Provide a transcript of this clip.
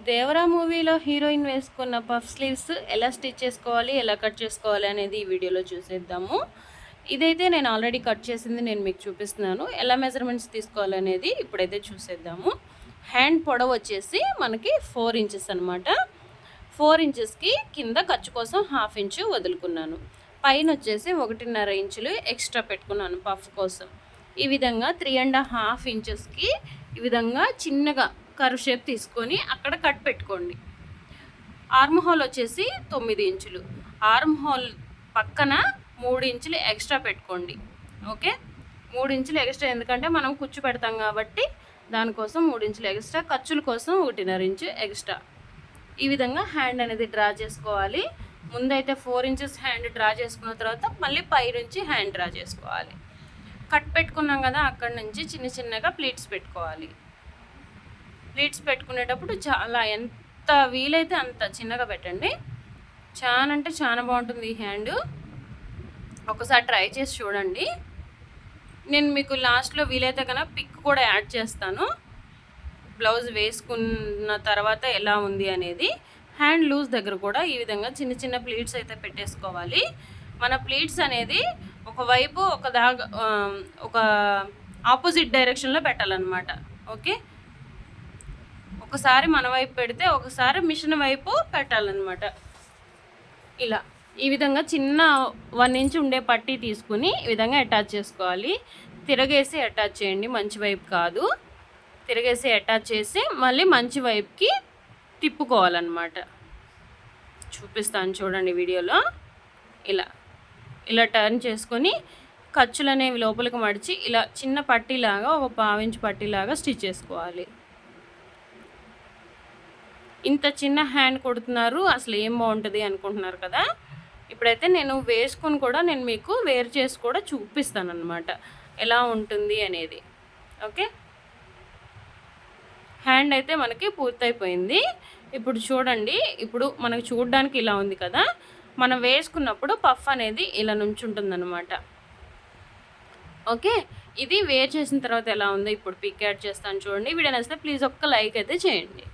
దేవరా మూవీలో హీరోయిన్ వేసుకున్న puff sleeves ఎలా స్టిచ్ చేసుకోవాలి, ఎలా కట్ చేసుకోవాలి అనేది ఈ వీడియోలో చూసేద్దాము. ఇదైతే నేను ఆల్రెడీ కట్ చేసింది, నేను మీకు చూపిస్తున్నాను. ఎలా మెజర్మెంట్స్ తీసుకోవాలనేది ఇప్పుడైతే చూసేద్దాము. హ్యాండ్ పొడవు వచ్చేసి మనకి 4 ఇంచెస్ అనమాట. 4 ఇంచెస్కి కింద ఖర్చు కోసం 1/2 ఇంచు వదులుకున్నాను. పైన వచ్చేసి 1.5 ఇంచులు ఎక్స్ట్రా పెట్టుకున్నాను పఫ్ కోసం. ఈ విధంగా 3.5 ఇంచెస్కి ఈ విధంగా చిన్నగా కర్వ్ షేప్ తీసుకొని అక్కడ కట్ పెట్టుకోండి. ఆర్మ్ హోల్ వచ్చేసి 9 ఇంచులు. ఆర్మ్ హోల్ పక్కన 3 ఇంచులు ఎక్స్ట్రా పెట్టుకోండి. ఓకే, 3 ఇంచులు ఎక్స్ట్రా, ఎందుకంటే మనం కుచ్చు పెడతాం కాబట్టి దానికోసం 3 ఇంచులు ఎక్స్ట్రా, ఖర్చుల కోసం 1.5 ఇంచు ఎక్స్ట్రా. ఈ విధంగా హ్యాండ్ అనేది డ్రా చేసుకోవాలి. ముందైతే 4 ఇంచెస్ హ్యాండ్ డ్రా చేసుకున్న తర్వాత మళ్ళీ పై నుంచి హ్యాండ్ డ్రా చేసుకోవాలి. కట్ పెట్టుకున్నాం కదా, అక్కడ నుంచి చిన్న చిన్నగా ప్లీట్స్ పెట్టుకోవాలి. ప్లీట్స్ పెట్టుకునేటప్పుడు చాలా ఎంత వీలైతే అంత చిన్నగా పెట్టండి. చాలా అంటే చాలా బాగుంటుంది ఈ హ్యాండ్. ఒకసారి ట్రై చేసి చూడండి. నేను మీకు లాస్ట్లో వీలైతే కన్నా పిక్ కూడా యాడ్ చేస్తాను, బ్లౌజ్ వేసుకున్న తర్వాత ఎలా ఉంది అనేది. హ్యాండ్ లూజ్ దగ్గర కూడా ఈ విధంగా చిన్న చిన్న ప్లీట్స్ అయితే పెట్టేసుకోవాలి. మన ప్లీట్స్ అనేది ఒకవైపు ఒక ఆపోజిట్ డైరెక్షన్లో పెట్టాలన్నమాట. ఓకే, ఒకసారి మన వైపు పెడితే ఒకసారి మిషన్ వైపు పెట్టాలన్నమాట. ఇలా ఈ విధంగా చిన్న 1 ఇంచ్ ఉండే పట్టీ తీసుకుని ఈ విధంగా అటాచ్ చేసుకోవాలి. తిరగేసి అటాచ్ చేయండి, మంచి వైపు కాదు. తిరగేసి అటాచ్ చేసి మళ్ళీ మంచి వైపుకి తిప్పుకోవాలన్నమాట. చూపిస్తాను చూడండి వీడియోలో. ఇలా టర్న్ చేసుకొని ఖర్చులు అనేవి లోపలికి మడిచి ఇలా చిన్న పట్టీలాగా, ఒక 1/2 ఇంచ్ పట్టీలాగా స్టిచ్ చేసుకోవాలి. ఇంత చిన్న హ్యాండ్ కొడుతున్నారు, అసలు ఏం బాగుంటుంది అనుకుంటున్నారు కదా. ఇప్పుడైతే నేను వేసుకొని కూడా నేను మీకు వేర్ చేసి కూడా చూపిస్తాను అన్నమాట ఎలా ఉంటుంది అనేది. ఓకే, హ్యాండ్ అయితే మనకి పూర్తయిపోయింది. ఇప్పుడు చూడండి, ఇప్పుడు మనకు చూడడానికి ఇలా ఉంది కదా, మనం వేసుకున్నప్పుడు పఫ్ అనేది ఇలా నుంచుంటుంది అన్నమాట. ఓకే, ఇది వేర్ చేసిన తర్వాత ఎలా ఉందో ఇప్పుడు పిక్ యాడ్ చేస్తాను చూడండి. వీడియో నచ్చితే ప్లీజ్ ఒక్క లైక్ అయితే చేయండి.